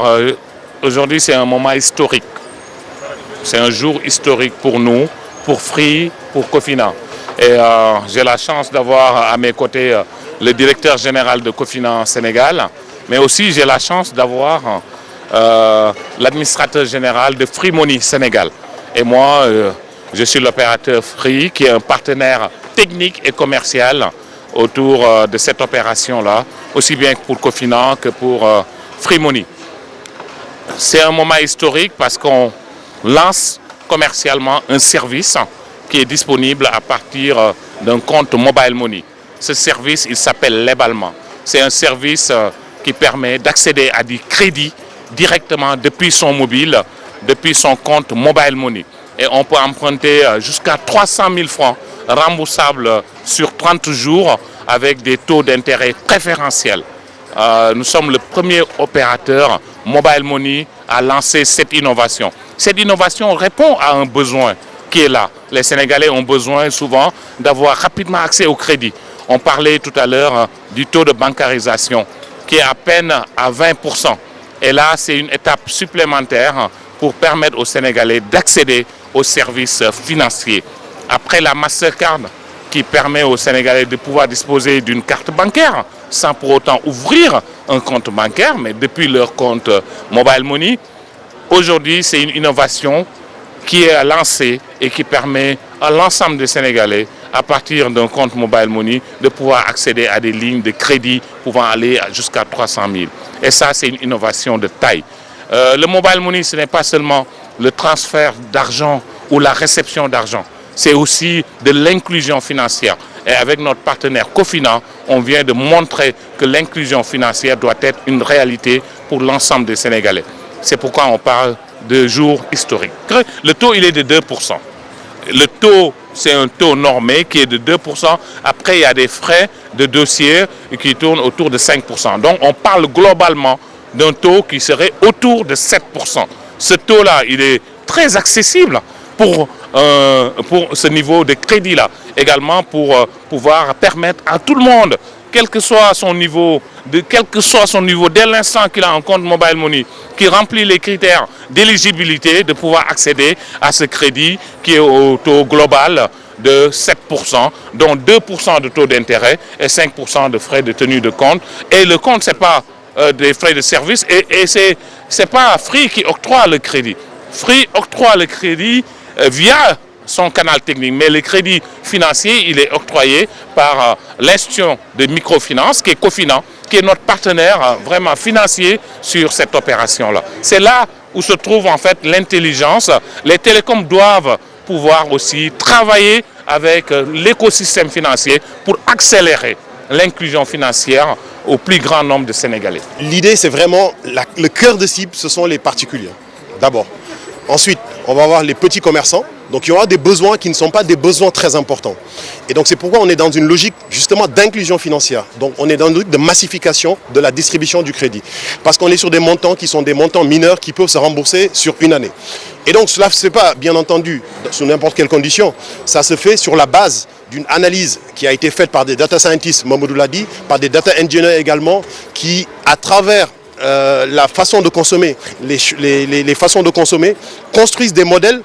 Alors, aujourd'hui, c'est un moment historique. C'est un jour historique pour nous, pour Free, pour Cofina. Et j'ai la chance d'avoir à mes côtés le directeur général de Cofina Sénégal, mais aussi j'ai la chance d'avoir l'administrateur général de Free Money Sénégal. Et moi, je suis l'opérateur Free, qui est un partenaire technique et commercial autour de cette opération-là, aussi bien pour Cofina que pour Free Money. C'est un moment historique parce qu'on lance commercialement un service qui est disponible à partir d'un compte Mobile Money. Ce service, il s'appelle Lebalement. C'est un service qui permet d'accéder à du crédit directement depuis son mobile, depuis son compte Mobile Money. Et on peut emprunter jusqu'à 300 000 francs remboursables sur 30 jours avec des taux d'intérêt préférentiels. Nous sommes le premier opérateur Mobile Money à lancer cette innovation. Cette innovation répond à un besoin qui est là. Les Sénégalais ont besoin souvent d'avoir rapidement accès au crédit. On parlait tout à l'heure du taux de bancarisation qui est à peine à 20%. Et là, c'est une étape supplémentaire pour permettre aux Sénégalais d'accéder aux services financiers. Après la Mastercard qui permet aux Sénégalais de pouvoir disposer d'une carte bancaire sans pour autant ouvrir un compte bancaire, mais depuis leur compte Mobile Money. Aujourd'hui, c'est une innovation qui est lancée et qui permet à l'ensemble des Sénégalais, à partir d'un compte Mobile Money, de pouvoir accéder à des lignes de crédit pouvant aller jusqu'à 300 000. Et ça, c'est une innovation de taille. Le Mobile Money, ce n'est pas seulement le transfert d'argent ou la réception d'argent. C'est aussi de l'inclusion financière. Et avec notre partenaire Cofina, on vient de montrer que l'inclusion financière doit être une réalité pour l'ensemble des Sénégalais. C'est pourquoi on parle de jour historique. Le taux, il est de 2%. Le taux, c'est un taux normé qui est de 2%. Après, il y a des frais de dossier qui tournent autour de 5%. Donc, on parle globalement d'un taux qui serait autour de 7%. Ce taux-là, il est très accessible pour ce niveau de crédit-là. Également pour pouvoir permettre à tout le monde, quel que soit son niveau, dès l'instant qu'il a un compte Mobile Money, qui remplit les critères d'éligibilité, de pouvoir accéder à ce crédit qui est au taux global de 7%, dont 2% de taux d'intérêt et 5% de frais de tenue de compte. Et le compte, ce n'est pas des frais de service et c'est pas Free qui octroie le crédit. Free octroie le crédit via son canal technique, mais le crédit financier, il est octroyé par l'institution de microfinance, qui est Cofina, qui est notre partenaire vraiment financier sur cette opération-là. C'est là où se trouve en fait l'intelligence. Les télécoms doivent pouvoir aussi travailler avec l'écosystème financier pour accélérer l'inclusion financière au plus grand nombre de Sénégalais. L'idée, c'est vraiment, le cœur de cible, ce sont les particuliers, d'abord. Ensuite, on va avoir les petits commerçants. Donc il y aura des besoins qui ne sont pas des besoins très importants. Et donc c'est pourquoi on est dans une logique justement d'inclusion financière. Donc on est dans une logique de massification de la distribution du crédit. Parce qu'on est sur des montants qui sont des montants mineurs qui peuvent se rembourser sur une année. Et donc cela ne se fait pas, bien entendu, sous n'importe quelle condition. Ça se fait sur la base d'une analyse qui a été faite par des data scientists, Mamadou l'a dit, par des data engineers également, qui à travers la façon de consommer, les façons de consommer, construisent des modèles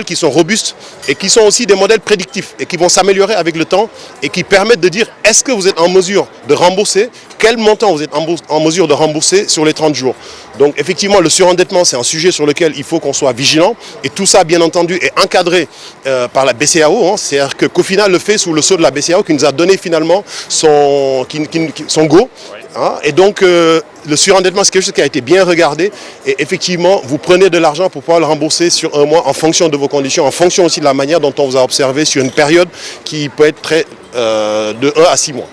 qui sont robustes et qui sont aussi des modèles prédictifs et qui vont s'améliorer avec le temps et qui permettent de dire est-ce que vous êtes en mesure de rembourser, quel montant vous êtes en mesure de rembourser sur les 30 jours. Donc effectivement, le surendettement, c'est un sujet sur lequel il faut qu'on soit vigilant et tout ça, bien entendu, est encadré par la BCEAO. C'est-à-dire que Cofina le fait sous le sceau de la BCEAO qui nous a donné finalement son go. Hein, et donc le surendettement, c'est quelque chose qui a été bien regardé et effectivement vous prenez de l'argent pour pouvoir le rembourser sur un mois en fonction de vos conditions, en fonction aussi de la manière dont on vous a observé sur une période qui peut être de 1 à 6 mois.